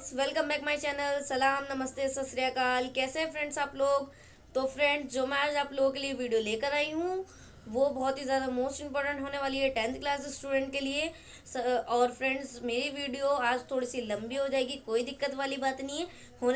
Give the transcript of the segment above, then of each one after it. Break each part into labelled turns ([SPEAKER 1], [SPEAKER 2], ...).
[SPEAKER 1] Friends, welcome back my channel. सलाम, नमस्ते, सत श्री अकाल। कैसे हैं फ्रेंड्स आप लोग? तो फ्रेंड्स, जो मैं आज आप लोगों के लिए वीडियो लेकर आई हूँ वो बहुत ही ज़्यादा मोस्ट इम्पोर्टेंट होने वाली है 10th क्लास स्टूडेंट के लिए। और फ्रेंड्स, मेरी वीडियो आज थोड़ी सी लंबी हो जाएगी, कोई दिक्कत वाली बात नहीं है।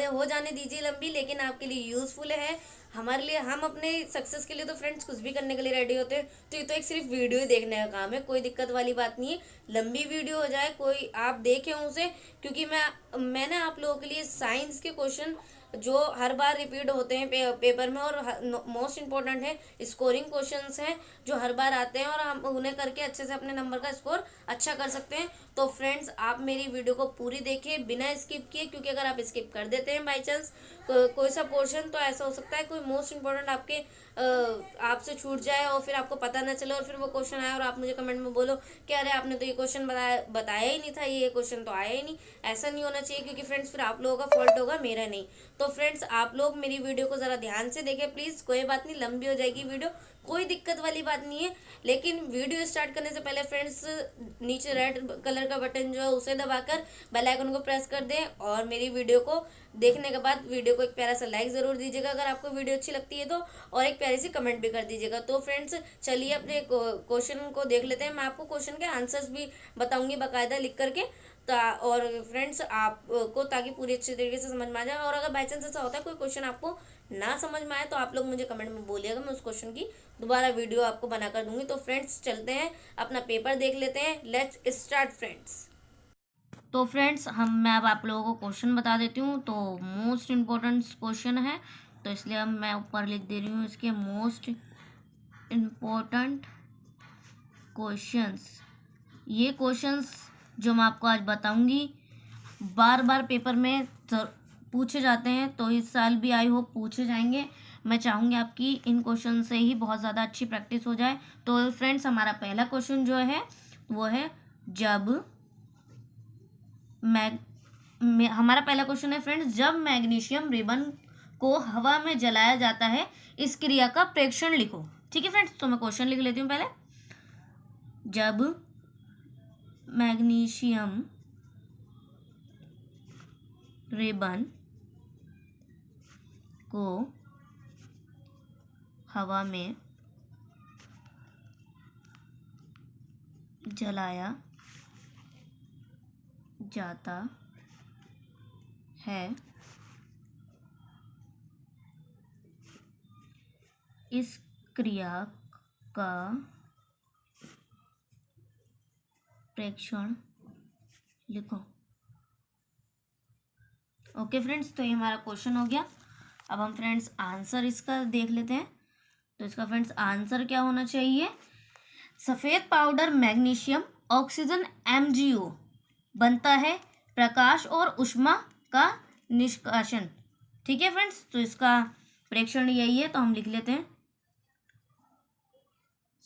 [SPEAKER 1] हो जाने दीजिए लंबी, लेकिन आपके लिए यूज़फुल है। हमारे लिए, हम अपने सक्सेस के लिए तो फ्रेंड्स कुछ भी करने के लिए रेडी होते हैं। तो ये तो एक सिर्फ वीडियो ही देखने का काम है, कोई दिक्कत वाली बात नहीं है। लंबी वीडियो हो जाए, कोई आप देखें उसे, क्योंकि मैंने आप लोगों के लिए साइंस के क्वेश्चन जो हर बार रिपीट होते हैं पेपर में, और मोस्ट इम्पोर्टेंट है स्कोरिंग क्वेश्चंस हैं जो हर बार आते हैं, और हम उन्हें करके अच्छे से अपने नंबर का स्कोर अच्छा कर सकते हैं। तो फ्रेंड्स, आप मेरी वीडियो को पूरी देखिए बिना स्किप किए, क्योंकि अगर आप स्किप कर देते हैं बाई चांस कोई सा पोर्शन, तो ऐसा हो सकता है कोई मोस्ट इम्पोर्टेंट आपसे छूट जाए और फिर आपको पता ना चले, और फिर वो क्वेश्चन आए और आप मुझे कमेंट में बोलो कि अरे आपने तो ये क्वेश्चन बताया ही नहीं था, ये क्वेश्चन तो आया ही नहीं। ऐसा नहीं होना चाहिए, क्योंकि फ्रेंड्स फिर आप लोगों का फॉल्ट होगा, मेरा नहीं। तो फ्रेंड्स, आप लोग मेरी वीडियो को ज़रा ध्यान से देखें प्लीज़। कोई बात नहीं, लंबी हो जाएगी वीडियो, कोई दिक्कत वाली बात नहीं है। लेकिन वीडियो स्टार्ट करने से पहले फ्रेंड्स, नीचे रेड कलर का बटन जो है उसे दबाकर बेल आइकन को प्रेस कर दें, और मेरी वीडियो को देखने के बाद वीडियो को एक प्यारा सा लाइक ज़रूर दीजिएगा अगर आपको वीडियो अच्छी लगती है तो, और एक प्यारी सी कमेंट भी कर दीजिएगा। तो फ्रेंड्स, चलिए अपने क्वेश्चन को देख लेते हैं। मैं आपको क्वेश्चन के आंसर्स भी बताऊंगी बाकायदा लिख करके, और फ्रेंड्स आपको ताकि पूरी अच्छी तरीके से समझ में आ जाए। और अगर बाई चांस ऐसा होता है कोई क्वेश्चन आपको ना समझ में आए, तो आप लोग मुझे कमेंट में बोलिएगा, मैं उस क्वेश्चन की दोबारा वीडियो आपको बना कर दूंगी। तो फ्रेंड्स, चलते हैं, अपना पेपर देख लेते हैं। Let's start friends. तो फ्रेंड्स, मैं अब आप लोगों को क्वेश्चन बता देती हूँ। तो मोस्ट इम्पोर्टेंट क्वेश्चन है, तो इसलिए अब मैं ऊपर लिख दे रही हूँ इसके मोस्ट इम्पोर्टेंट क्वेश्चंस। ये क्वेश्चंस जो मैं आपको आज बताऊंगी बार बार पेपर में पूछे जाते हैं, तो इस साल भी आई होप पूछे जाएंगे। मैं चाहूँगी आपकी इन क्वेश्चन से ही बहुत ज़्यादा अच्छी प्रैक्टिस हो जाए। तो फ्रेंड्स, हमारा पहला क्वेश्चन जो है वो है, जब हमारा पहला क्वेश्चन है फ्रेंड्स, जब मैग्नीशियम रिबन को हवा में जलाया जाता है, इस क्रिया का प्रेक्षण लिखो। ठीक है फ्रेंड्स, तो मैं क्वेश्चन लिख लेती हूँ पहले। जब मैग्नीशियम रिबन को हवा में जलाया जाता है, इस क्रिया का प्रेक्षण लिखो। ओके फ्रेंड्स, तो ये हमारा क्वेश्चन हो गया। अब हम फ्रेंड्स आंसर इसका देख लेते हैं। तो इसका फ्रेंड्स आंसर क्या होना चाहिए? सफ़ेद पाउडर मैग्नीशियम ऑक्सीजन MgO बनता है प्रकाश और ऊष्मा का निष्कासन। ठीक है फ्रेंड्स, तो इसका प्रेक्षण यही है, तो हम लिख लेते हैं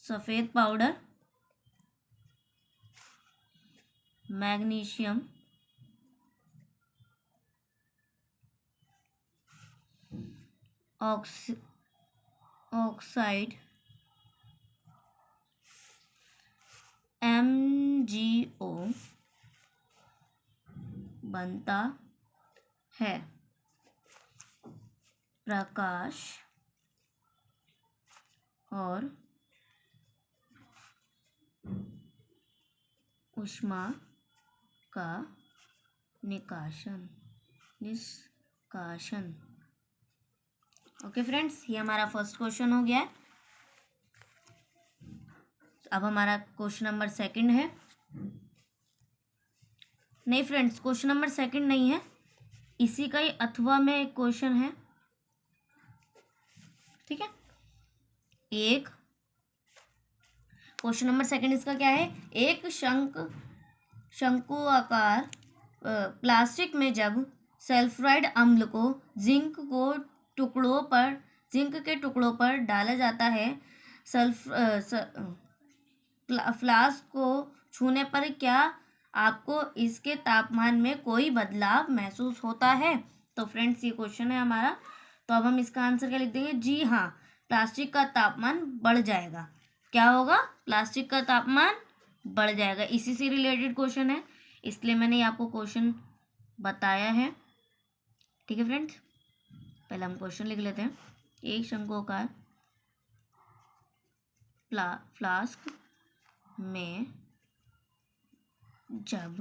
[SPEAKER 1] सफ़ेद पाउडर मैग्नीशियम ऑक्साइड MgO बनता है प्रकाश और ऊष्मा का निष्कासन। ओके फ्रेंड्स, ये हमारा फर्स्ट क्वेश्चन हो गया है। अब हमारा क्वेश्चन नंबर सेकंड है। नहीं फ्रेंड्स, क्वेश्चन नंबर सेकंड नहीं है, इसी का ही अथवा में एक क्वेश्चन है। ठीक है, एक क्वेश्चन नंबर सेकंड इसका क्या है? एक शंकु आकार प्लास्टिक में जब सल्फ्राइड अम्ल को जिंक के टुकड़ों पर डाला जाता है, फ्लास्क को छूने पर क्या आपको इसके तापमान में कोई बदलाव महसूस होता है? तो फ्रेंड्स, ये क्वेश्चन है हमारा। तो अब हम इसका आंसर क्या लिख देंगे? जी हाँ, प्लास्टिक का तापमान बढ़ जाएगा। क्या होगा? प्लास्टिक का तापमान बढ़ जाएगा। इसी से रिलेटेड क्वेश्चन है, इसलिए मैंने आपको क्वेश्चन बताया है। ठीक है फ्रेंड्स, पहले हम क्वेश्चन लिख लेते हैं। एक शंक्वाकार फ्लास्क में जब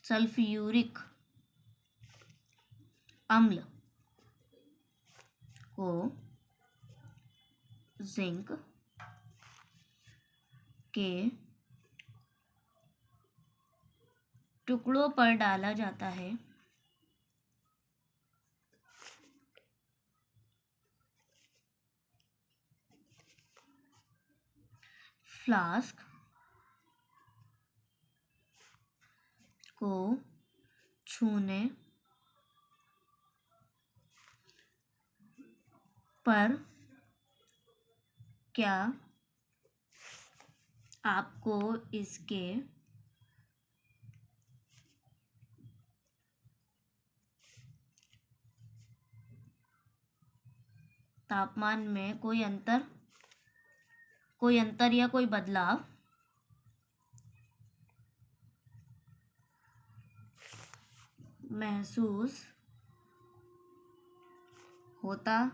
[SPEAKER 1] सल्फ्यूरिक अम्ल को जिंक के टुकड़ों पर डाला जाता है, फ्लास्क को छूने पर क्या आपको इसके तापमान में कोई अंतर या कोई बदलाव महसूस होता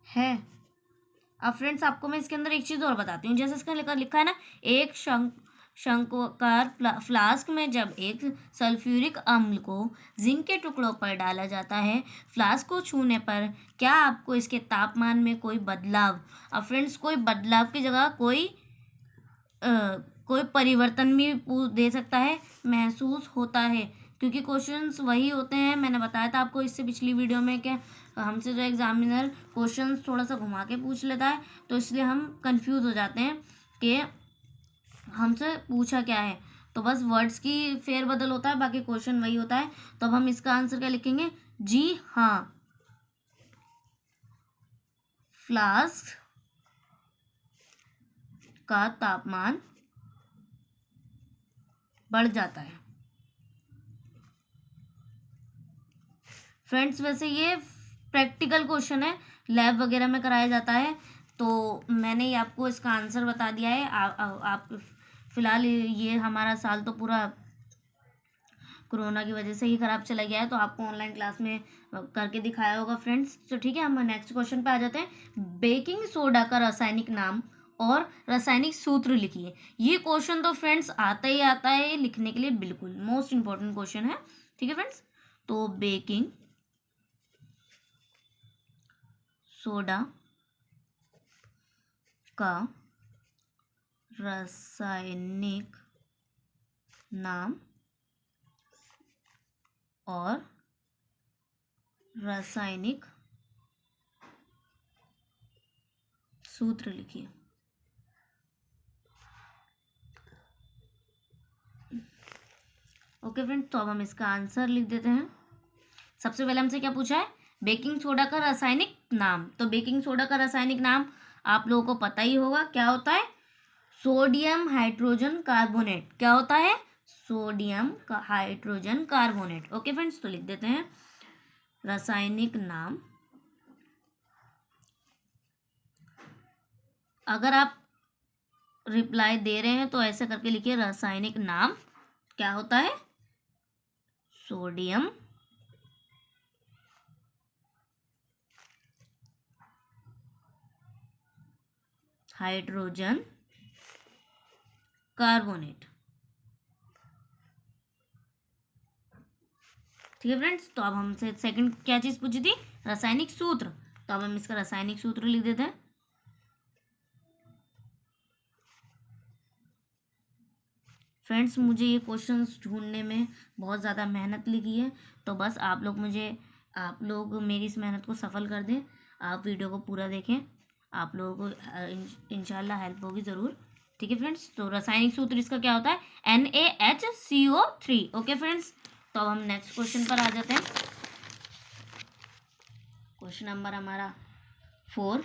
[SPEAKER 1] है? अब फ्रेंड्स आपको मैं इसके अंदर एक चीज़ और बताती हूँ। जैसे इसका लिखा है ना, एक शंक्वाकार फ्लास्क में जब एक सल्फ्यूरिक अम्ल को जिंक के टुकड़ों पर डाला जाता है, फ्लास्क को छूने पर क्या आपको इसके तापमान में कोई बदलाव, अब फ्रेंड्स कोई बदलाव की जगह कोई परिवर्तन भी दे सकता है, महसूस होता है, क्योंकि क्वेश्चंस वही होते हैं। मैंने बताया था आपको इससे पिछली वीडियो में कि हमसे जो एग्जामिनर क्वेश्चंस थोड़ा सा घुमा के पूछ लेता है, तो इसलिए हम कंफ्यूज हो जाते हैं कि हमसे पूछा क्या है। तो बस वर्ड्स की फेरबदल होता है, बाकी क्वेश्चन वही होता है। तो अब हम इसका आंसर क्या लिखेंगे? जी हाँ, फ्लास्क का तापमान बढ़ जाता है। फ्रेंड्स वैसे ये प्रैक्टिकल क्वेश्चन है, लैब वगैरह में कराया जाता है, तो मैंने आपको इसका आंसर बता दिया है। आप फिलहाल ये हमारा साल तो पूरा कोरोना की वजह से ही ख़राब चला गया है, तो आपको ऑनलाइन क्लास में करके दिखाया होगा फ्रेंड्स। तो ठीक है, हम नेक्स्ट क्वेश्चन पे आ जाते हैं। बेकिंग सोडा का रासायनिक नाम और रासायनिक सूत्र लिखिए। ये क्वेश्चन तो फ्रेंड्स आता ही आता है लिखने के लिए, बिल्कुल मोस्ट इंपॉर्टेंट क्वेश्चन है। ठीक है फ्रेंड्स, तो बेकिंग सोडा का रासायनिक नाम और रासायनिक सूत्र लिखिए। ओके फ्रेंड्स, तो अब हम इसका आंसर लिख देते हैं। सबसे पहले हमसे क्या पूछा है? बेकिंग सोडा का रासायनिक नाम। तो बेकिंग सोडा का रासायनिक नाम आप लोगों को पता ही होगा, क्या होता है? Sodium hydrogen carbonate. क्या होता है? सोडियम का हाइड्रोजन कार्बोनेट। ओके फ्रेंड्स, तो लिख देते हैं रासायनिक नाम। अगर आप रिप्लाई दे रहे हैं तो ऐसे करके लिखिए, रासायनिक नाम क्या होता है? Sodium hydrogen carbonate. ठीक है फ्रेंड्स, तो अब हमसे सेकंड क्या चीज पूछी थी? रासायनिक सूत्र। तो अब हम इसका रासायनिक सूत्र लिख देते हैं। फ्रेंड्स मुझे ये क्वेश्चंस ढूंढने में बहुत ज़्यादा मेहनत लगी है, तो बस आप लोग मेरी इस मेहनत को सफल कर दें। आप वीडियो को पूरा देखें, आप लोगों को इंशाल्लाह हेल्प होगी ज़रूर। ठीक है फ्रेंड्स, तो रासायनिक सूत्र इसका क्या होता है? NaHCO3। ओके फ्रेंड्स, तो अब हम नेक्स्ट क्वेश्चन पर आ जाते हैं। क्वेश्चन नंबर हमारा 4।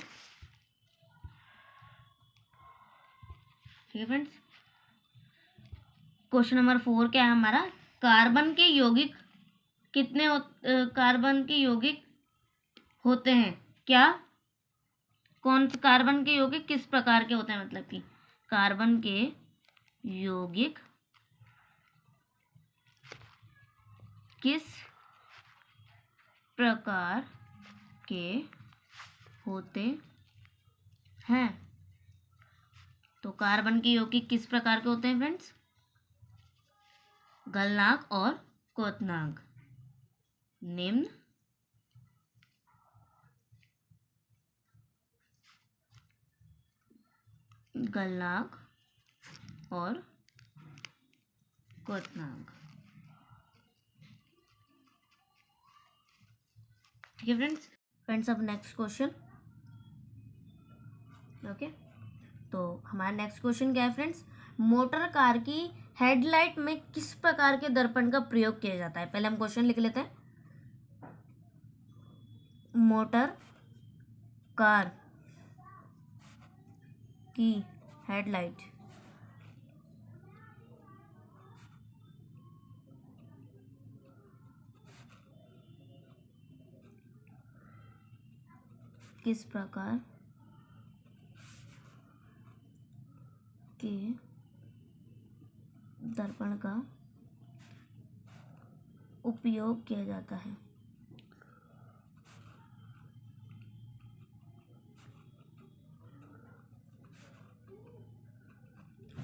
[SPEAKER 1] ठीक है फ्रेंड्स, क्वेश्चन नंबर 4 क्या है हमारा? कार्बन के यौगिक कार्बन के यौगिक होते हैं क्या? कार्बन के यौगिक किस प्रकार के होते हैं? मतलब कि कार्बन के यौगिक किस प्रकार के होते हैं? तो कार्बन के यौगिक किस प्रकार के होते हैं फ्रेंड्स? गलनांक और क्वथनांक। निम्न गलनांक और क्वथनांक। ठीक है फ्रेंड्स अब नेक्स्ट क्वेश्चन। ओके, तो हमारा नेक्स्ट क्वेश्चन क्या है फ्रेंड्स? मोटर कार की हेडलाइट में किस प्रकार के दर्पण का प्रयोग किया जाता है? पहले हम क्वेश्चन लिख लेते हैं। मोटर कार की हेडलाइट किस प्रकार के दर्पण का उपयोग किया जाता है?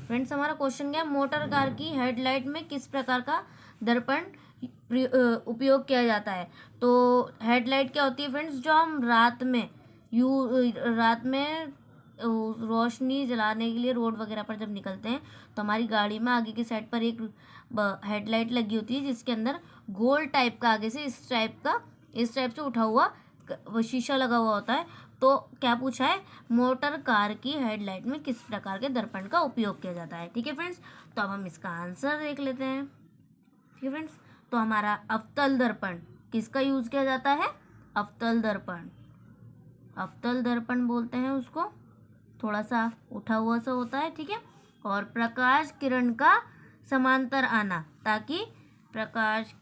[SPEAKER 1] फ्रेंड्स हमारा क्वेश्चन क्या है? मोटर कार की हेडलाइट में किस प्रकार का दर्पण उपयोग किया जाता है? तो हेडलाइट क्या होती है फ्रेंड्स? जो हम रात में रोशनी जलाने के लिए रोड वगैरह पर जब निकलते हैं तो हमारी गाड़ी में आगे की साइड पर एक हेडलाइट लगी होती है जिसके अंदर गोल टाइप का आगे से इस टाइप से उठा हुआ शीशा लगा हुआ होता है। तो क्या पूछा है? मोटर कार की हेडलाइट में किस प्रकार के दर्पण का उपयोग किया जाता है। ठीक है फ्रेंड्स, तो अब हम इसका आंसर देख लेते हैं। ठीक है फ्रेंड्स, तो हमारा अवतल दर्पण किसका यूज किया जाता है? अवतल दर्पण बोलते हैं उसको, थोड़ा सा उठा हुआ सा होता है। ठीक है, और प्रकाश किरण का समांतर आना, ताकि प्रकाश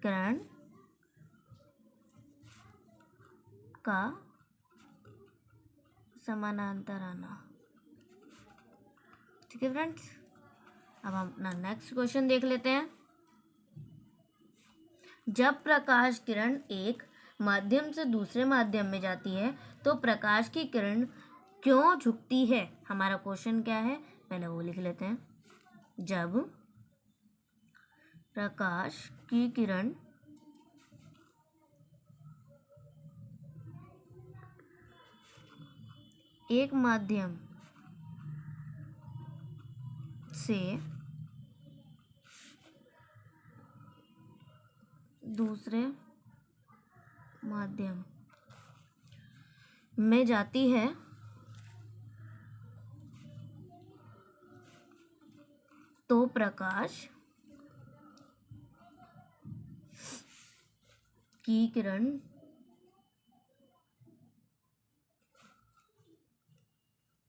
[SPEAKER 1] किरण का समानांतर आना। ठीक है फ्रेंड्स, अब हम अपना नेक्स्ट क्वेश्चन देख लेते हैं। जब प्रकाश किरण एक माध्यम से दूसरे माध्यम में जाती है तो प्रकाश की किरण क्यों झुकती है? हमारा क्वेश्चन क्या है पहले वो लिख लेते हैं। जब प्रकाश की किरण एक माध्यम से दूसरे माध्यम में जाती है तो प्रकाश की किरण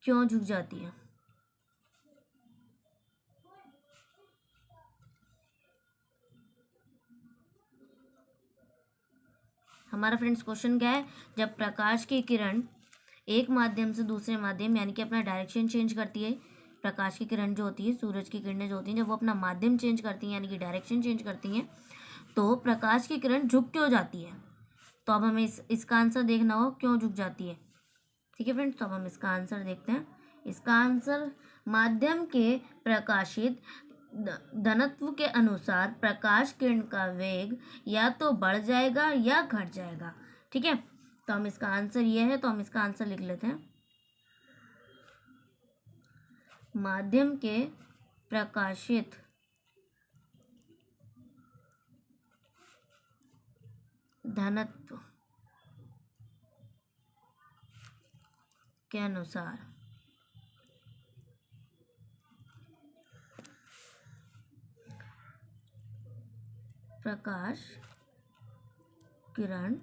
[SPEAKER 1] क्यों झुक जाती है? हमारा फ्रेंड्स क्वेश्चन क्या है? जब प्रकाश की किरण एक माध्यम से दूसरे माध्यम यानी कि अपना डायरेक्शन चेंज करती है, प्रकाश की किरण जो होती है, सूरज की किरणें जो होती हैं, जब वो अपना माध्यम चेंज करती हैं यानी कि डायरेक्शन चेंज करती हैं तो प्रकाश की किरण झुक क्यों जाती है? तो अब हमें इसका आंसर देखना हो क्यों झुक जाती है। ठीक है फ्रेंड्स, तो अब हम इसका आंसर देखते हैं। इसका आंसर माध्यम के प्रकाशित घनत्व के अनुसार प्रकाश किरण का वेग या तो बढ़ जाएगा या घट जाएगा। ठीक है, तो हम इसका आंसर ये है, तो हम इसका आंसर लिख लेते हैं। माध्यम के प्रकाशित घनत्व के अनुसार प्रकाश किरण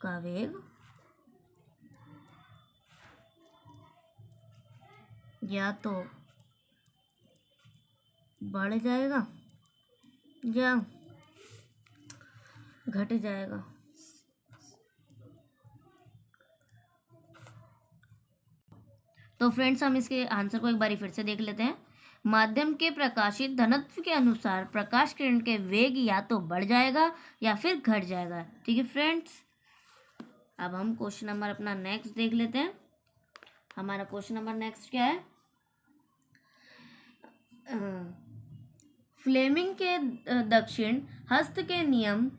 [SPEAKER 1] का वेग या तो बढ़ जाएगा या घट जाएगा। तो फ्रेंड्स हम इसके आंसर को एक बार फिर से देख लेते हैं। माध्यम के प्रकाशित घनत्व के अनुसार प्रकाश किरण के वेग या तो बढ़ जाएगा या फिर घट जाएगा। ठीक है फ्रेंड्स, अब हम क्वेश्चन नंबर अपना नेक्स्ट देख लेते हैं। हमारा क्वेश्चन नंबर नेक्स्ट क्या है? फ्लेमिंग के दक्षिण हस्त के नियम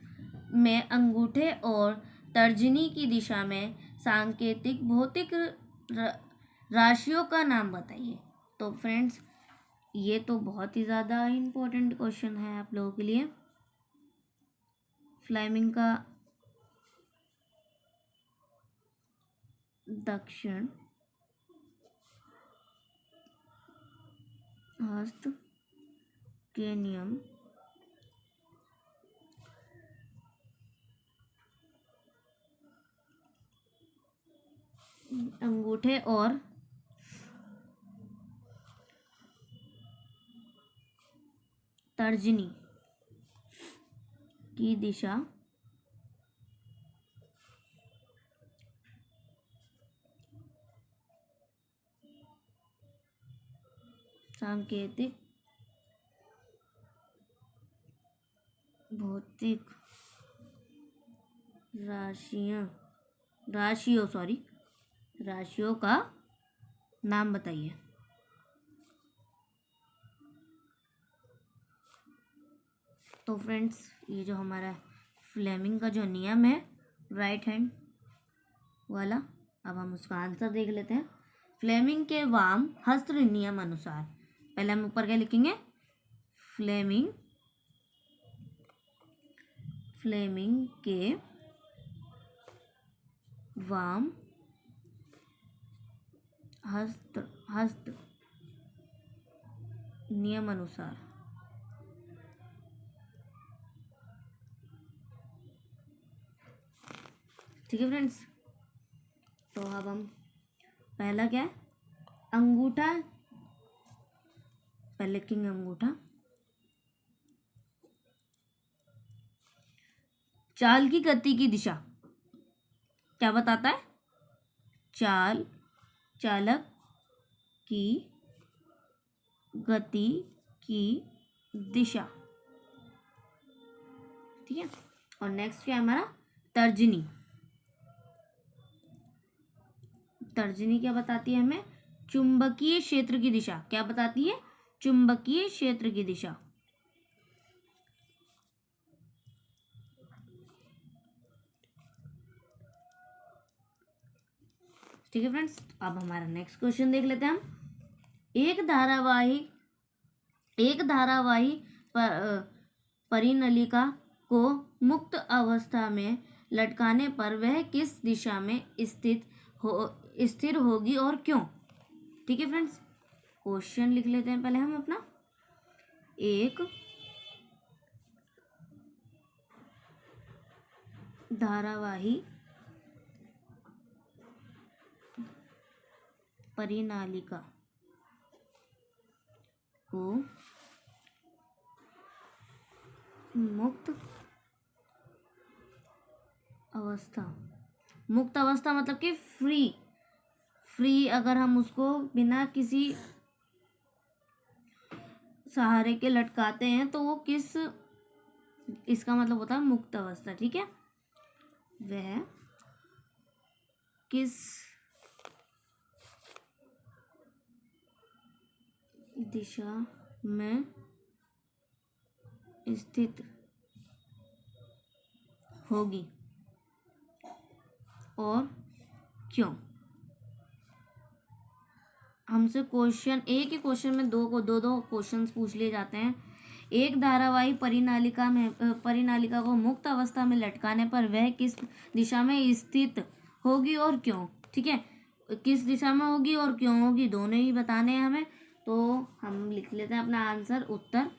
[SPEAKER 1] में अंगूठे और तर्जनी की दिशा में सांकेतिक भौतिक राशियों का नाम बताइए। तो फ्रेंड्स ये तो बहुत ही ज़्यादा इम्पोर्टेंट क्वेश्चन है आप लोगों के लिए। फ्लेमिंग का दक्षिण हस्त के नियम अंगूठे और तर्जनी की दिशा सांकेतिक भौतिक राशियों का नाम बताइए। तो फ्रेंड्स ये जो हमारा फ्लेमिंग का जो नियम है राइट हैंड वाला, अब हम उसका आंसर देख लेते हैं। फ्लेमिंग के वाम हस्त नियम अनुसार, पहले हम ऊपर क्या लिखेंगे? फ्लेमिंग के वाम हस्त नियम अनुसार ठीक है फ्रेंड्स। तो अब हम पहला क्या है? अंगूठा, पहले लिखेंगे अंगूठा। चाल की गति की दिशा क्या बताता है? चालक की गति की दिशा। ठीक है, और नेक्स्ट क्या है हमारा? तर्जनी क्या बताती है हमें? चुंबकीय क्षेत्र की दिशा। क्या बताती है? चुंबकीय क्षेत्र की दिशा। ठीक है फ्रेंड्स, अब हमारा नेक्स्ट क्वेश्चन देख लेते हैं हम। एक धारावाही परिनलिका को मुक्त अवस्था में लटकाने पर वह किस दिशा में स्थिर होगी और क्यों? ठीक है फ्रेंड्स, क्वेश्चन लिख लेते हैं पहले हम अपना। एक धारावाही परिनालिका को मुक्त अवस्था मतलब कि फ्री अगर हम उसको बिना किसी सहारे के लटकाते हैं तो वो किस, इसका मतलब होता है मुक्त अवस्था। ठीक है, वह किस दिशा में स्थित होगी और क्यों? हमसे क्वेश्चन एक ही क्वेश्चन में दो क्वेश्चंस पूछ लिए जाते हैं। एक धारावाही परिनालिका को मुक्त अवस्था में लटकाने पर वह किस दिशा में स्थित होगी और क्यों? ठीक है, किस दिशा में होगी और क्यों होगी, दोनों ही बताने हैं हमें। तो हम लिख लेते हैं अपना आंसर। उत्तर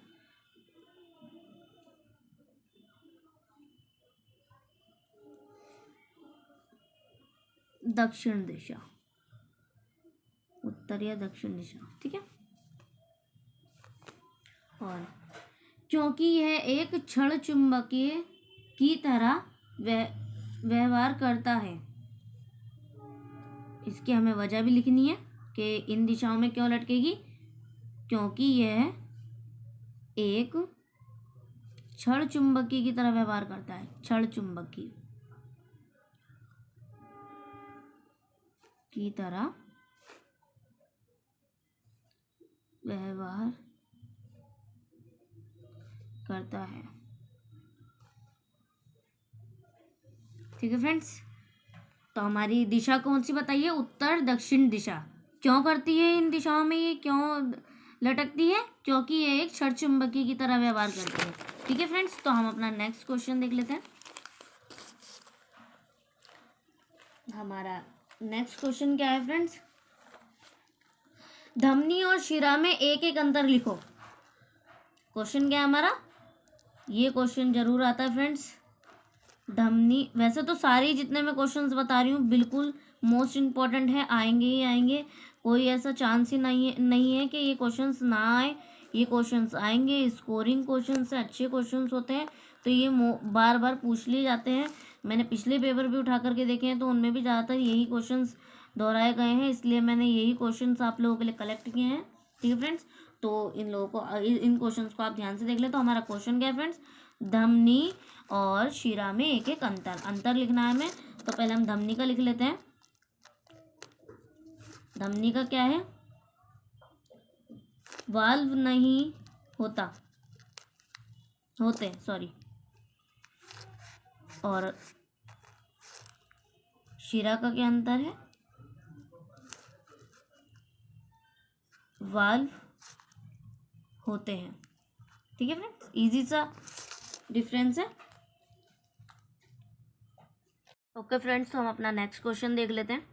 [SPEAKER 1] दक्षिण दिशा, उत्तर या दक्षिण दिशा। ठीक है, और क्योंकि यह एक क्षण चुंबकीय की तरह व्यवहार करता है, इसकी हमें वजह भी लिखनी है। कि इन दिशाओं में क्यों लटकेगी, क्योंकि यह एक क्षण चुंबकी की तरह व्यवहार करता है, क्षण चुंबकी की तरह व्यवहार करता है। ठीक है फ्रेंड्स, तो हमारी दिशा कौन सी बताइए, उत्तर दक्षिण दिशा। क्यों करती है इन दिशाओं में, ये क्यों लटकती है, क्योंकि ये एक क्षण चुंबकी की तरह व्यवहार करती है। ठीक है फ्रेंड्स, तो हम अपना नेक्स्ट क्वेश्चन देख लेते हैं। हमारा नेक्स्ट क्वेश्चन क्या है फ्रेंड्स, धमनी और शिरा में एक एक अंतर लिखो। क्वेश्चन क्या है हमारा, ये क्वेश्चन जरूर आता है फ्रेंड्स। धमनी, वैसे तो सारी जितने मैं क्वेश्चंस बता रही हूँ बिल्कुल मोस्ट इम्पॉर्टेंट है, आएंगे ही आएंगे, कोई ऐसा चांस ही नहीं है कि ये क्वेश्चंस ना आए। ये क्वेश्चंस आएंगे, स्कोरिंग क्वेश्चंस है, अच्छे क्वेश्चंस होते हैं, तो ये बार बार पूछ लिए जाते हैं। मैंने पिछले पेपर भी उठा करके देखे हैं, तो उनमें भी ज़्यादातर यही क्वेश्चंस दोहराए गए हैं, इसलिए मैंने यही क्वेश्चंस आप लोगों के लिए कलेक्ट किए हैं। ठीक है फ्रेंड्स, तो इन लोगों को इन क्वेश्चंस को आप ध्यान से देख लें। तो हमारा क्वेश्चन क्या है फ्रेंड्स, धमनी और शिरा में एक एक अंतर लिखना है हमें। तो पहले हम धमनी का लिख लेते हैं। धमनी का क्या है, वाल्व नहीं होते सॉरी, और शिरा का क्या अंतर है, वाल्व होते हैं। ठीक है फ्रेंड्स, इजी सा डिफरेंस है। ओके फ्रेंड्स, तो हम अपना नेक्स्ट क्वेश्चन देख लेते हैं।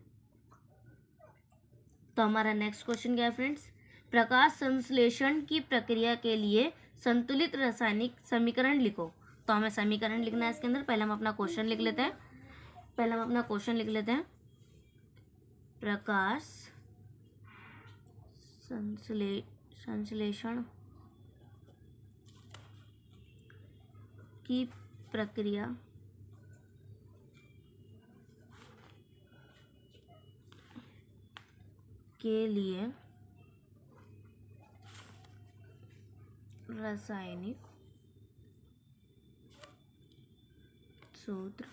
[SPEAKER 1] तो हमारा नेक्स्ट क्वेश्चन क्या है फ्रेंड्स, प्रकाश संश्लेषण की प्रक्रिया के लिए संतुलित रासायनिक समीकरण लिखो। तो हमें समीकरण लिखना है इसके अंदर। पहले हम अपना क्वेश्चन लिख लेते हैं। प्रकाश संश्लेषण की प्रक्रिया के लिए रासायनिक सूत्र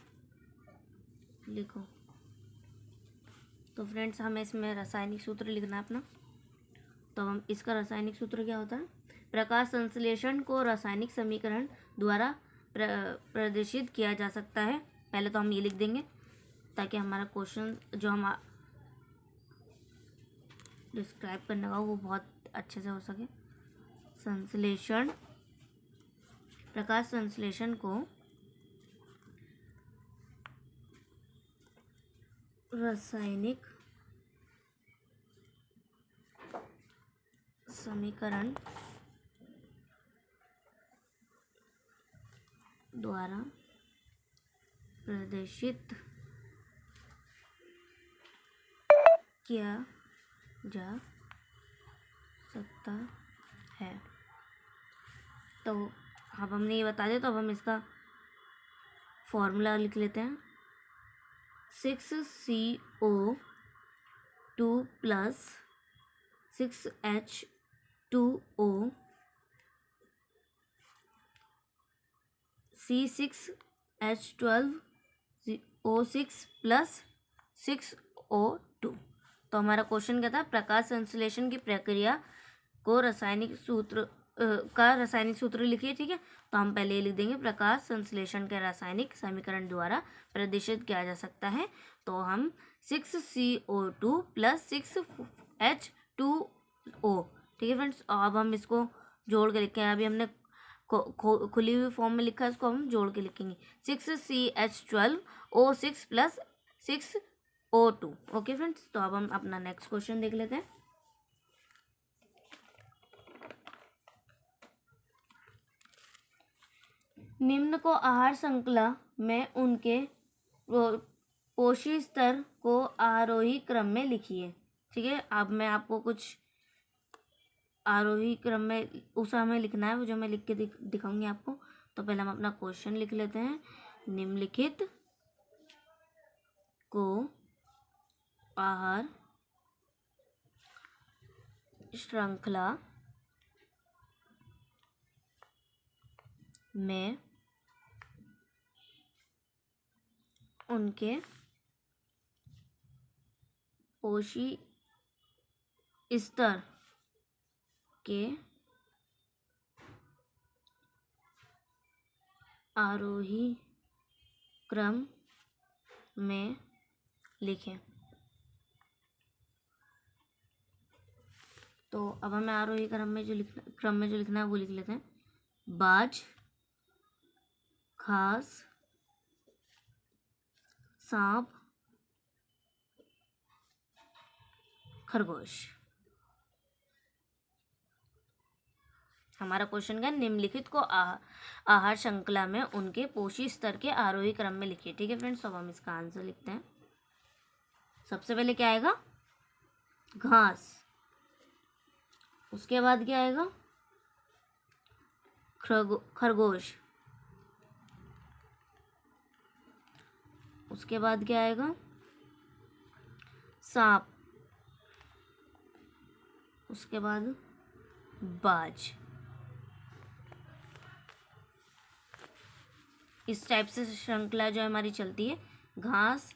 [SPEAKER 1] लिखो। तो फ्रेंड्स, हमें इसमें रासायनिक सूत्र लिखना है अपना। तो हम इसका रासायनिक सूत्र क्या होता है, प्रकाश संश्लेषण को रासायनिक समीकरण द्वारा प्रदर्शित किया जा सकता है। पहले तो हम ये लिख देंगे ताकि हमारा क्वेश्चन जो हम डिस्क्राइब करने का वो बहुत अच्छे से हो सके। प्रकाश संश्लेषण को रासायनिक समीकरण द्वारा प्रदर्शित किया जा सकता है। तो अब हमने ये बता दिया, तो अब हम इसका फॉर्मूला लिख लेते हैं। 6CO2 plus 6H2O C6H12O6 plus 6O2। तो हमारा क्वेश्चन क्या था, प्रकाश संश्लेषण की प्रक्रिया को रासायनिक सूत्र लिखिए। ठीक है, तो हम पहले ये लिख देंगे, प्रकाश संश्लेषण के रासायनिक समीकरण द्वारा प्रदर्शित किया जा सकता है। तो हम 6CO2 प्लस 6H2O। ठीक है फ्रेंड्स, अब हम इसको जोड़ के लिखें। अभी हमने खुली हुई फॉर्म में लिखा है, इसको हम जोड़ के लिखेंगे 6CH12O6 plus 6O2। Okay friends, तो अब हम अपना नेक्स्ट क्वेश्चन देख लेते हैं। निम्न को आहार श्रृंखला में उनके पोषक स्तर को आरोही क्रम में लिखिए। ठीक है, अब मैं आपको कुछ आरोही क्रम में उस हमें लिखना है, वो जो मैं लिख के दिखाऊंगी आपको। तो पहले हम अपना क्वेश्चन लिख लेते हैं। निम्नलिखित को आहार श्रृंखला में उनके पोषी स्तर के आरोही क्रम में लिखें। तो अब हमें आरोही क्रम में जो लिखना है वो लिख लेते हैं। बाज, खास, सांप, खरगोश। हमारा क्वेश्चन का निम्नलिखित को आहार श्रृंखला में उनके पोषी स्तर के आरोही क्रम में लिखिए। ठीक है फ्रेंड्स, अब हम इसका आंसर लिखते हैं। सबसे पहले क्या आएगा? घास। उसके बाद क्या आएगा? खरगोश। उसके बाद क्या आएगा? सांप। उसके बाद बाज। इस टाइप से श्रृंखला जो हमारी चलती है। घास,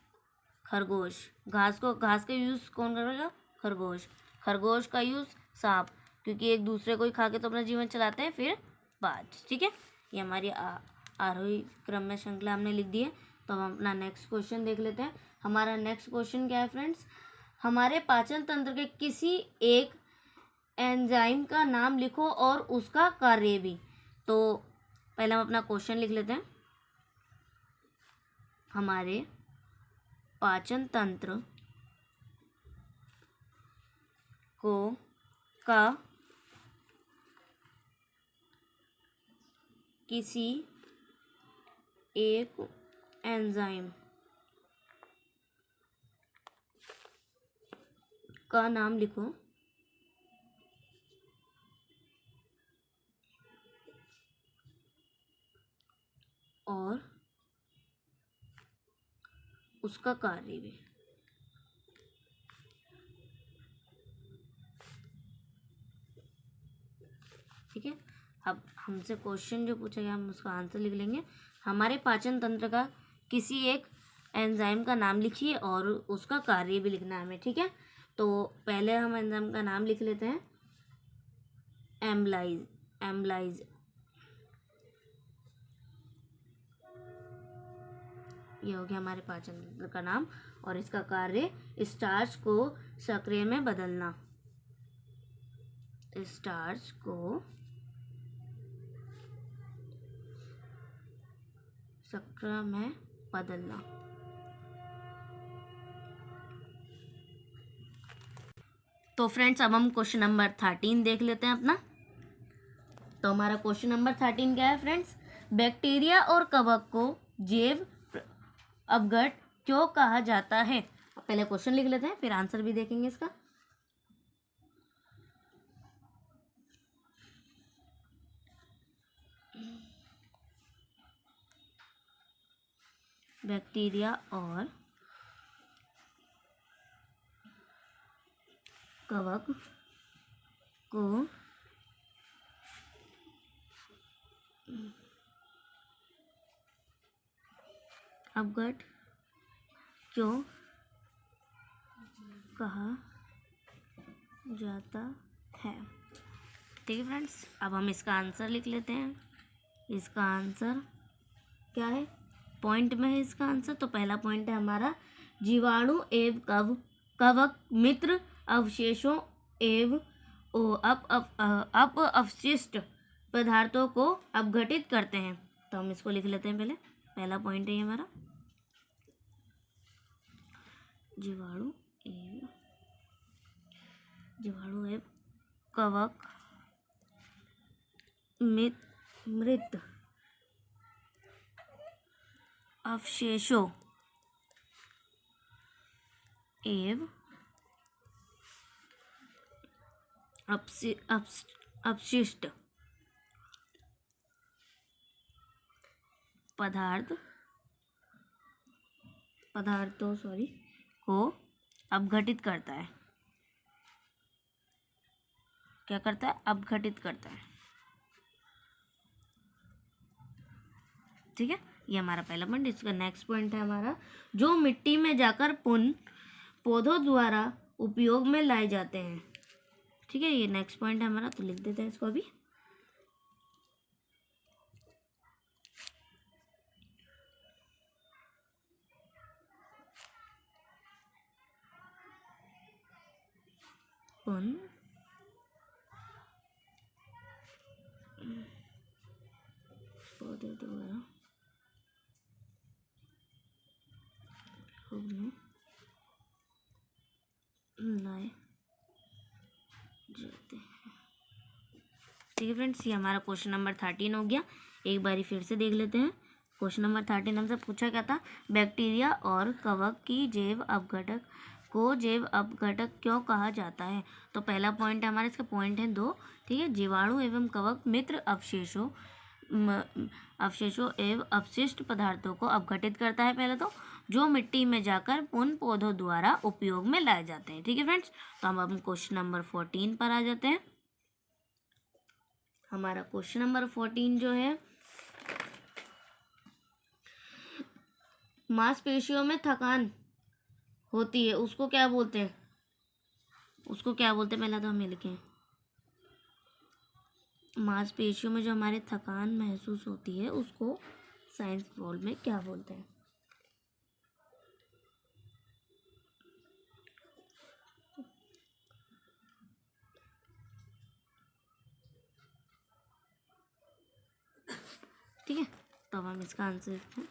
[SPEAKER 1] खरगोश। घास का यूज़ कौन करेगा? खरगोश। खरगोश का यूज़ सांप, क्योंकि एक दूसरे को ही खा के तो अपना जीवन चलाते हैं। फिर बाज। ठीक है, ये हमारी आरोही क्रम में श्रृंखला हमने लिख दी है। तो हम अपना नेक्स्ट क्वेश्चन देख लेते हैं। हमारा नेक्स्ट क्वेश्चन क्या है फ्रेंड्स? हमारे पाचन तंत्र के किसी एक एंजाइम का नाम लिखो और उसका कार्य भी। तो पहले हम अपना क्वेश्चन लिख लेते हैं। हमारे पाचन तंत्र का किसी एक एंजाइम का नाम लिखो और उसका कार्य भी। ठीक है, अब हमसे क्वेश्चन जो पूछा गया हम उसका आंसर लिख लेंगे। हमारे पाचन तंत्र का किसी एक एंजाइम का नाम लिखिए और उसका कार्य भी लिखना है हमें। ठीक है, तो पहले हम एंजाइम का नाम लिख लेते हैं। एम्बलाइज। ये हो गया हमारे पाचन तंत्र का नाम। और इसका कार्य स्टार्च को सक्रिय में बदलना। स्टार्च को सक्रिय में बदलना। तो फ्रेंड्स, अब हम क्वेश्चन नंबर 13 देख लेते हैं अपना। तो हमारा क्वेश्चन नंबर 13 क्या है फ्रेंड्स? बैक्टीरिया और कवक को जैव अपघट क्यों कहा जाता है? पहले क्वेश्चन लिख लेते हैं, फिर आंसर भी देखेंगे इसका। बैक्टीरिया और कवक को अपघट क्यों कहा जाता है? ठीक है फ्रेंड्स, अब हम इसका आंसर लिख लेते हैं। इसका आंसर क्या है? पॉइंट में है इसका आंसर। तो पहला पॉइंट है हमारा, जीवाणु एवं कवक मित्र अवशेषों एवं अपशिष्ट पदार्थों को अपघटित करते हैं। तो हम इसको लिख लेते हैं पहले। पहला पॉइंट है ये हमारा, जीवाणु एवं कवक मृत अवशेषों एवं अपशिष्ट पदार्थों को अपघटित करता है। क्या करता है, अपघटित करता है। ठीक है, ये हमारा पहला पॉइंट। इसका नेक्स्ट पॉइंट है हमारा, जो मिट्टी में जाकर पुनः पौधों द्वारा उपयोग में लाए जाते हैं। ठीक है, ये नेक्स्ट पॉइंट है हमारा, तो लिख देते हैं इसको अभी। पुनः पौधे द्वारा उपयोग में लाए जाते हैं। ठीक है फ्रेंड्स, ये हमारा क्वेश्चन नंबर 13 हो गया। एक बारी फिर से देख लेते हैं। क्वेश्चन नंबर 13 हमसे पूछा क्या था, बैक्टीरिया और कवक की जैव अपघटक को जैव अपघटक क्यों कहा जाता है। तो पहला पॉइंट है हमारा, इसका पॉइंट है 2। ठीक है, जीवाणु एवं कवक मित्र अवशेषों एवं अपशिष्ट पदार्थों को अपघटित करता है पहले तो, जो मिट्टी में जाकर उन पौधों द्वारा उपयोग में लाए जाते हैं। ठीक है फ्रेंड्स, तो हम क्वेश्चन नंबर 14 पर आ जाते हैं। हमारा क्वेश्चन नंबर 14 जो है, मांसपेशियों में थकान होती है, उसको क्या बोलते हैं, उसको क्या बोलते हैं, पहला तो हम ये लिखें। मांसपेशियों में जो हमारे थकान महसूस होती है उसको साइंस वर्ड में क्या बोलते हैं। ठीक है, तो अब हम इसका आंसर लिखते हैं।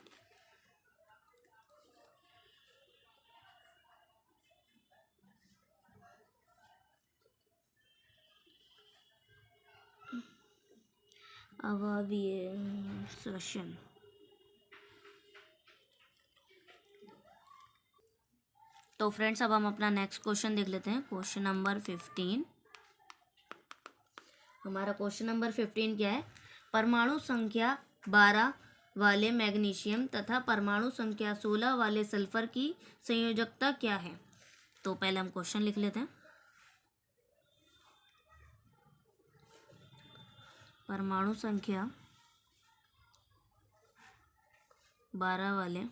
[SPEAKER 1] अब ये सेशन, तो फ्रेंड्स अब हम अपना नेक्स्ट क्वेश्चन देख लेते हैं। क्वेश्चन नंबर 15, हमारा क्वेश्चन नंबर 15 क्या है, परमाणु संख्या 12 वाले मैग्नीशियम तथा परमाणु संख्या 16 वाले सल्फर की संयोजकता क्या है। तो पहले हम क्वेश्चन लिख लेते हैं। परमाणु संख्या 12 वाले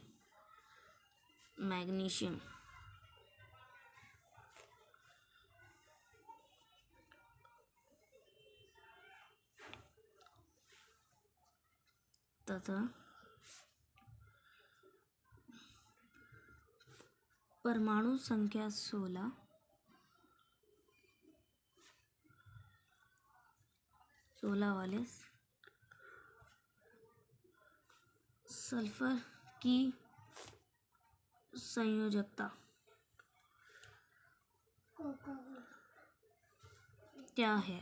[SPEAKER 1] मैग्नीशियम तथा परमाणु संख्या 16 वाले सल्फर की संयोजकता क्या है।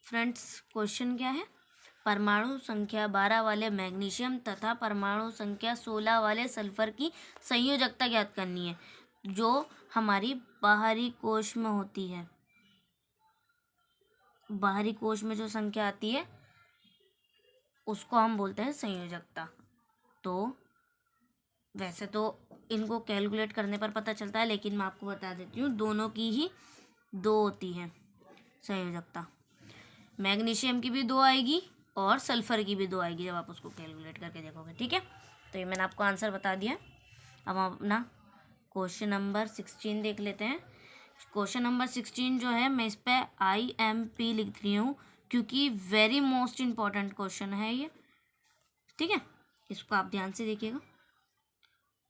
[SPEAKER 1] फ्रेंड्स, क्वेश्चन क्या है, परमाणु संख्या 12 वाले मैग्नीशियम तथा परमाणु संख्या 16 वाले सल्फर की संयोजकता ज्ञात करनी है, जो हमारी बाहरी कोश में होती है। बाहरी कोश में जो संख्या आती है उसको हम बोलते हैं संयोजकता। तो वैसे तो इनको कैलकुलेट करने पर पता चलता है, लेकिन मैं आपको बता देती हूँ, दोनों की ही 2 होती है संयोजकता। मैग्नीशियम की भी 2 आएगी और सल्फर की भी 2 आएगी जब आप उसको कैलकुलेट करके देखोगे। ठीक है, तो ये मैंने आपको आंसर बता दिया। अब हम अपना क्वेश्चन नंबर 16 देख लेते हैं। क्वेश्चन नंबर 16 जो है, मैं इस पर IMP लिख रही हूँ क्योंकि वेरी मोस्ट इम्पॉर्टेंट क्वेश्चन है ये। ठीक है, इसको आप ध्यान से देखिएगा।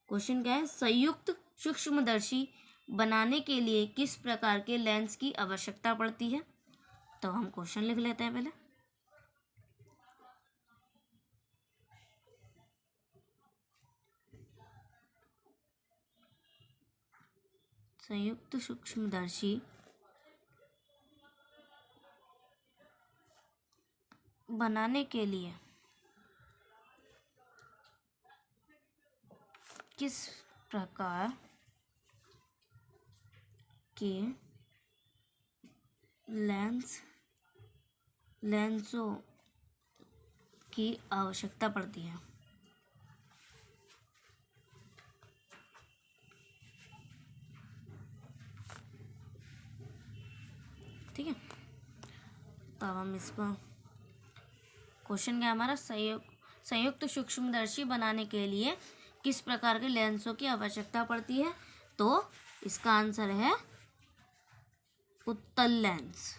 [SPEAKER 1] क्वेश्चन क्या है, संयुक्त सूक्ष्मदर्शी बनाने के लिए किस प्रकार के लेंस की आवश्यकता पड़ती है। तो हम क्वेश्चन लिख लेते हैं पहले। संयुक्त सूक्ष्मदर्शी बनाने के लिए किस प्रकार के लेंसों की आवश्यकता पड़ती है। तो अब हम इसको क्वेश्चन क्या हमारा, संयुक्त सूक्ष्मदर्शी बनाने के लिए किस प्रकार के लेंसों की आवश्यकता पड़ती है। तो इसका आंसर है उत्तल लेंस।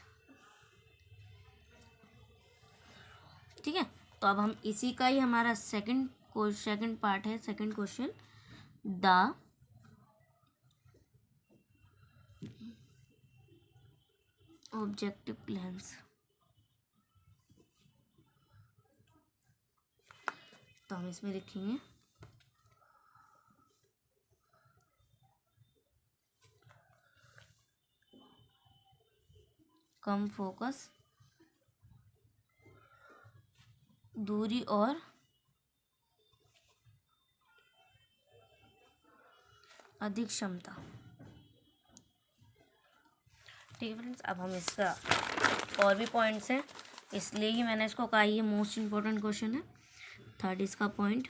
[SPEAKER 1] ठीक है, तो अब हम इसी का ही हमारा सेकंड पार्ट है, second question, the objective lens. तो हम इसमें लिखेंगे कम फोकस, दूरी और अधिक क्षमता। ठीक है फ्रेंड्स, अब हम इसका और भी पॉइंट्स हैं, इसलिए ही मैंने इसको कहा ये मोस्ट इम्पोर्टेंट क्वेश्चन है। थर्ड इसका पॉइंट,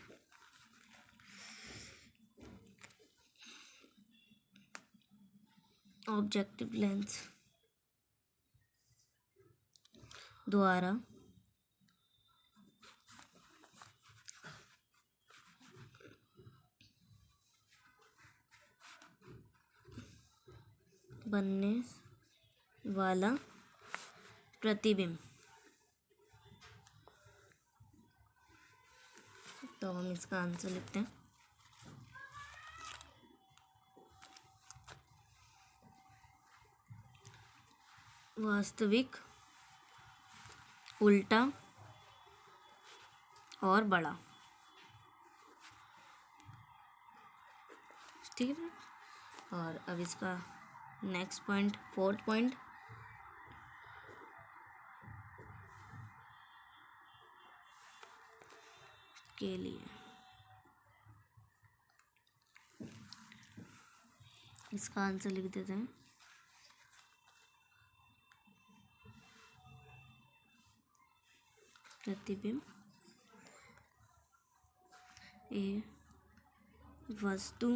[SPEAKER 1] ऑब्जेक्टिव लेंस द्वारा बनने वाला प्रतिबिंब। तो हम इसका आंसर लिखते हैं वास्तविक, उल्टा और बड़ा। ठीक है, और अब इसका नेक्स्ट पॉइंट, फोर्थ पॉइंट, के लिए इसका आंसर लिख देते हैं प्रतिबिंब ए वस्तु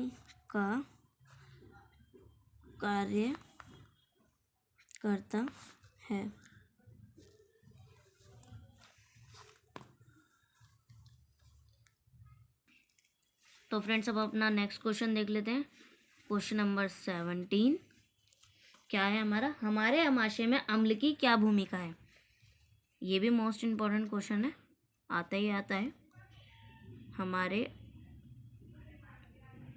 [SPEAKER 1] का कार्य करता है। तो फ्रेंड्स, अब अपना नेक्स्ट क्वेश्चन देख लेते हैं। क्वेश्चन नंबर 17 क्या है हमारा, हमारे आमाशय में अम्ल की क्या भूमिका है। ये भी मोस्ट इम्पोर्टेंट क्वेश्चन है, आता ही आता है। हमारे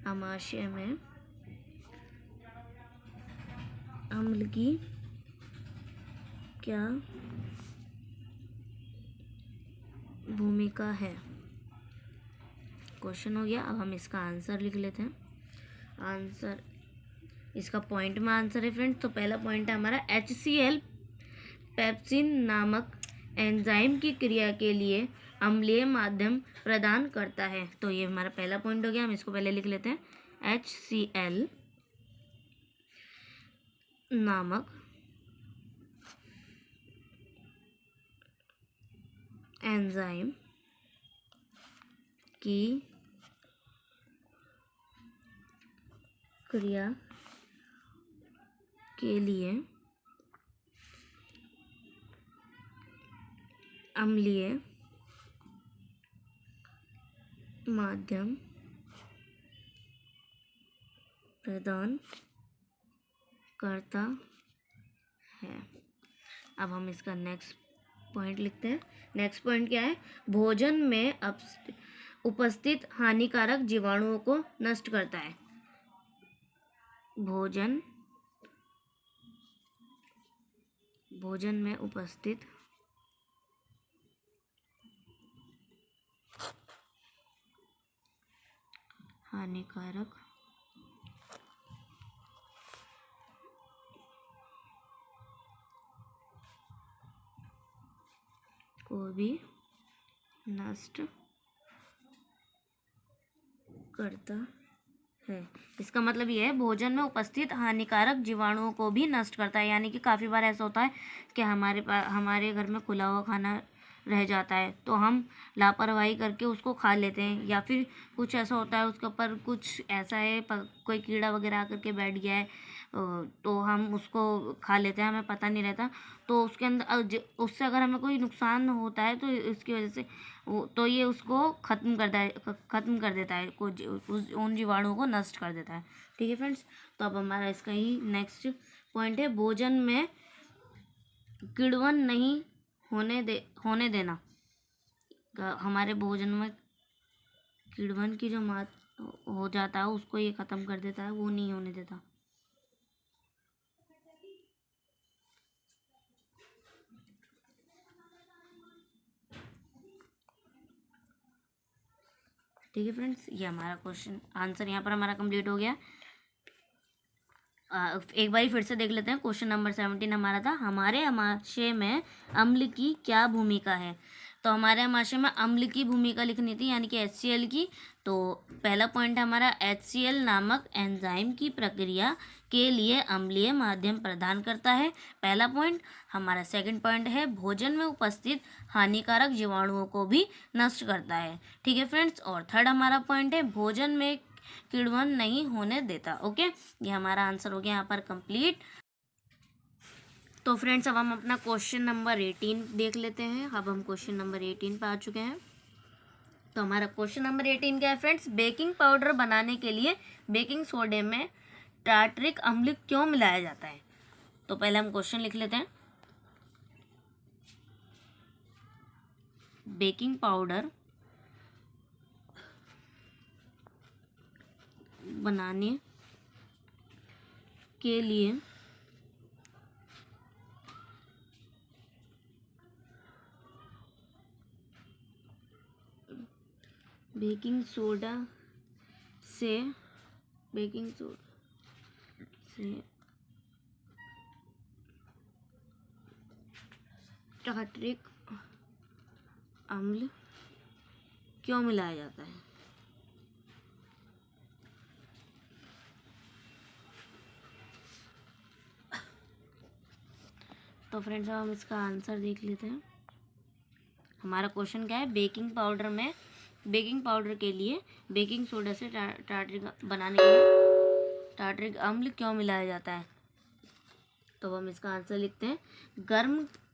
[SPEAKER 1] आमाशय में अम्ल की क्या भूमिका है, क्वेश्चन हो गया। अब हम इसका आंसर लिख लेते हैं। आंसर, इसका पॉइंट में आंसर है फ्रेंड्स। तो पहला पॉइंट है हमारा HCl पेप्सिन नामक एंजाइम की क्रिया के लिए अम्लीय माध्यम प्रदान करता है। तो ये हमारा पहला पॉइंट हो गया, हम इसको पहले लिख लेते हैं। HCl नामक एंजाइम की क्रिया के लिए अम्लीय माध्यम प्रदान करता है। अब हम इसका नेक्स्ट पॉइंट लिखते हैं। नेक्स्ट पॉइंट क्या है, भोजन में उपस्थित हानिकारक जीवाणुओं को नष्ट करता है। भोजन में उपस्थित हानिकारक को भी नष्ट करता है। इसका मतलब ये है, भोजन में उपस्थित हानिकारक जीवाणुओं को भी नष्ट करता है। यानी कि काफ़ी बार ऐसा होता है कि हमारे घर में खुला हुआ खाना रह जाता है, तो हम लापरवाही करके उसको खा लेते हैं, या फिर कुछ ऐसा होता है उसके ऊपर कुछ ऐसा है कोई कीड़ा वगैरह आकर के बैठ गया है तो हम उसको खा लेते हैं, हमें पता नहीं रहता। तो उसके अंदर उससे अगर हमें कोई नुकसान होता है तो इसकी वजह से तो ये उसको ख़त्म कर देता है, उन जीवाणुओं को नष्ट कर देता है। ठीक है फ्रेंड्स, तो अब हमारा इसका ही नेक्स्ट पॉइंट है, भोजन में किण्वन नहीं होने देना। हमारे भोजन में किण्वन की जो हो जाता है उसको ये ख़त्म कर देता है, वो नहीं होने देता। ठीक है फ्रेंड्स, ये हमारा क्वेश्चन आंसर यहाँ पर हमारा कंप्लीट हो गया। एक बार फिर से देख लेते हैं। क्वेश्चन नंबर 17 हमारा था, हमारे आमाशय में अम्ल की क्या भूमिका है। तो हमारे आमाशय में अम्ल की भूमिका लिखनी थी, यानी कि HCl की। तो पहला पॉइंट है हमारा, HCl नामक एंजाइम की प्रक्रिया के लिए अम्लीय माध्यम प्रदान करता है, पहला पॉइंट। हमारा सेकंड पॉइंट है, भोजन में उपस्थित हानिकारक जीवाणुओं को भी नष्ट करता है। ठीक है फ्रेंड्स, और थर्ड हमारा पॉइंट है, भोजन में किण्वन नहीं होने देता। ओके, ये हमारा आंसर हो गया यहाँ पर कंप्लीट। तो फ्रेंड्स, अब हम अपना क्वेश्चन नंबर 18 देख लेते हैं। अब हम क्वेश्चन नंबर 18 पे आ चुके हैं। तो हमारा क्वेश्चन नंबर 18 क्या है फ्रेंड्स, बेकिंग पाउडर बनाने के लिए बेकिंग सोडे में टार्टरिक अम्ल क्यों मिलाया जाता है। तो पहले हम क्वेश्चन लिख लेते हैं। बेकिंग पाउडर बनाने के लिए बेकिंग सोडा से टार्टरिक अम्ल क्यों मिलाया जाता है। तो फ्रेंड्स, अब हम इसका आंसर देख लेते हैं। हमारा क्वेश्चन क्या है, बेकिंग पाउडर के लिए बेकिंग सोडा से टार्टरिक बनाने के लिए टार्टरिक अम्ल क्यों मिलाया जाता है। तो हम इसका आंसर लिखते हैं,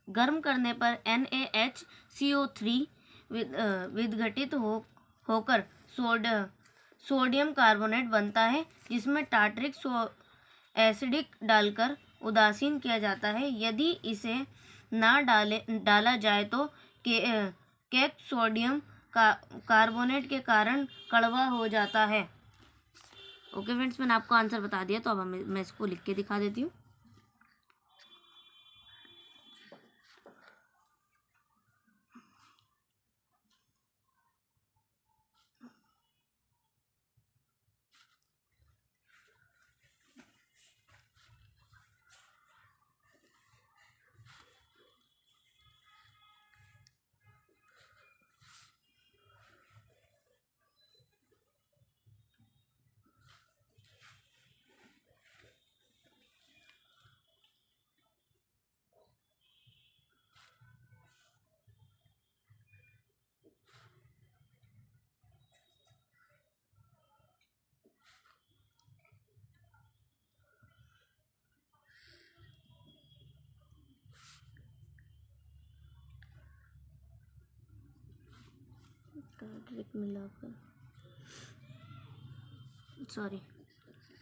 [SPEAKER 1] गर्म करने पर NaHCO3 विघटित होकर सोडियम कार्बोनेट बनता है, जिसमें टार्टरिक एसिडिक डालकर उदासीन किया जाता है। यदि इसे ना डाला जाए तो केक सोडियम कार्बोनेट के कारण कड़वा हो जाता है। ओके फ्रेंड्स, मैंने आपको आंसर बता दिया। तो अब मैं इसको लिख के दिखा देती हूँ।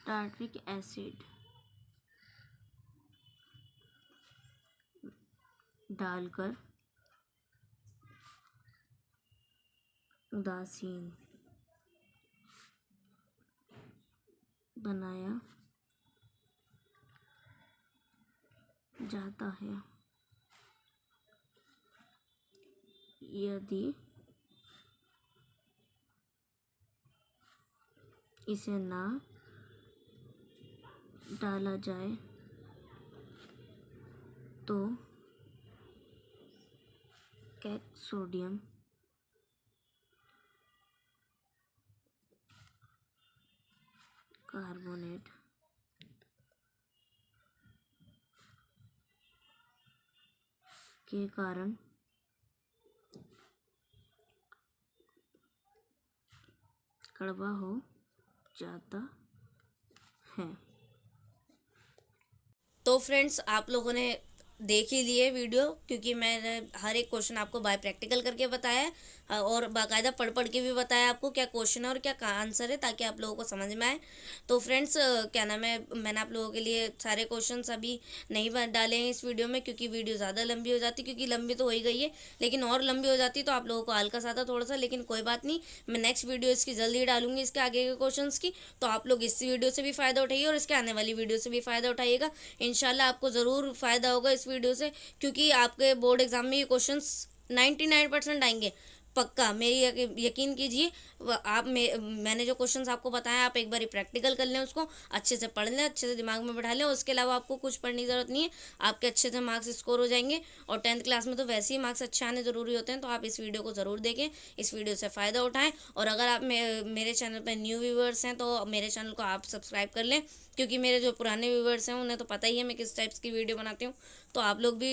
[SPEAKER 1] टार्टरिक एसिड डालकर उदासीन बनाया जाता है। यदि इसे ना डाला जाए तो केक सोडियम कार्बोनेट के कारण कड़वा हो जाता है। तो फ्रेंड्स आप लोगों ने देख ही लिए वीडियो, क्योंकि मैंने हर एक क्वेश्चन आपको बाय प्रैक्टिकल करके बताया है और बाकायदा पढ़ के भी बताया आपको क्या क्वेश्चन है और क्या आंसर है, ताकि आप लोगों को समझ में आए। तो फ्रेंड्स क्या नाम है, मैंने आप लोगों के लिए सारे क्वेश्चंस अभी नहीं डाले हैं इस वीडियो में, क्योंकि वीडियो ज़्यादा लंबी हो जाती, क्योंकि लंबी तो हो ही गई है, लेकिन और लंबी हो जाती तो आप लोगों को आलकस आता थोड़ा सा। लेकिन कोई बात नहीं, मैं नेक्स्ट वीडियो इसकी जल्दी डालूंगी, इसके आगे के क्वेश्चन की। तो आप लोग इस वीडियो से भी फ़ायदा उठाइए और इसके आने वाली वीडियो से भी फ़ायदा उठाइएगा। इंशाल्लाह आपको ज़रूर फ़ायदा होगा इस वीडियो से, क्योंकि आपके बोर्ड एग्जाम में ये क्वेश्चंस 99% आएंगे, पक्का, मेरी यकीन कीजिए। मैंने जो क्वेश्चंस आपको बताया, आप एक बार प्रैक्टिकल कर लें, उसको अच्छे से पढ़ लें, अच्छे से दिमाग में बैठा लें। उसके अलावा आपको कुछ पढ़ने की ज़रूरत नहीं है, आपके अच्छे से मार्क्स स्कोर हो जाएंगे। और 10th क्लास में तो वैसे ही मार्क्स अच्छे आने ज़रूरी होते हैं। तो आप इस वीडियो को ज़रूर देखें, इस वीडियो से फ़ायदा उठाएँ। और अगर आप मेरे चैनल पर न्यू व्यूवर्स हैं तो मेरे चैनल को आप सब्सक्राइब कर लें, क्योंकि मेरे जो पुराने व्यूवर्स हैं उन्हें तो पता ही है मैं किस टाइप्स की वीडियो बनाती हूँ। तो आप लोग भी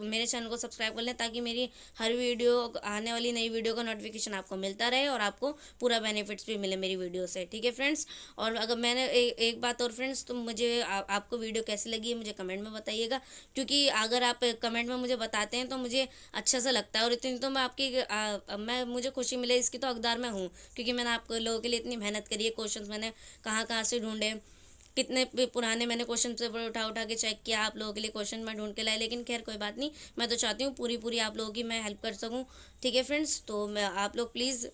[SPEAKER 1] मेरे चैनल को सब्सक्राइब कर लें, ताकि मेरी हर वीडियो, आने वाली नई वीडियो का नोटिफिकेशन आपको मिलता रहे और आपको पूरा बेनिफिट्स भी मिले मेरी वीडियो से। ठीक है फ्रेंड्स। और अगर मैंने एक बात और फ्रेंड्स, तो मुझे आपको वीडियो कैसी लगी है मुझे कमेंट में बताइएगा, क्योंकि अगर आप कमेंट में मुझे बताते हैं तो मुझे अच्छा सा लगता है। और इतनी तो मैं आपकी मुझे खुशी मिले इसकी तो हकदार मैं हूँ, क्योंकि मैंने आप लोगों के लिए इतनी मेहनत करी है। क्वेश्चन मैंने कहाँ से ढूंढे, कितने पुराने मैंने क्वेश्चन पेपर उठा के चेक किया, आप लोगों के लिए क्वेश्चन मैं ढूंढ के लाई। लेकिन खैर कोई बात नहीं, मैं तो चाहती हूँ पूरी आप लोगों की मैं हेल्प कर सकूँ। ठीक है फ्रेंड्स। तो मैं आप लोग प्लीज़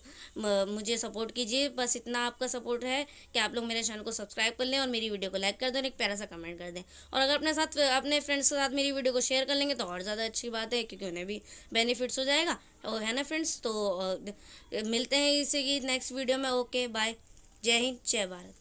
[SPEAKER 1] मुझे सपोर्ट कीजिए, बस इतना आपका सपोर्ट है कि आप लोग मेरे चैनल को सब्सक्राइब कर लें और मेरी वीडियो को लाइक कर दें और एक प्यारा सा कमेंट कर दें। और अगर अपने फ्रेंड्स के साथ मेरी वीडियो को शेयर कर लेंगे तो और ज़्यादा अच्छी बात है, क्योंकि उन्हें भी बेनिफिट्स हो जाएगा, और है ना फ्रेंड्स। तो मिलते हैं इसी की नेक्स्ट वीडियो में। ओके बाय, जय हिंद, जय भारत।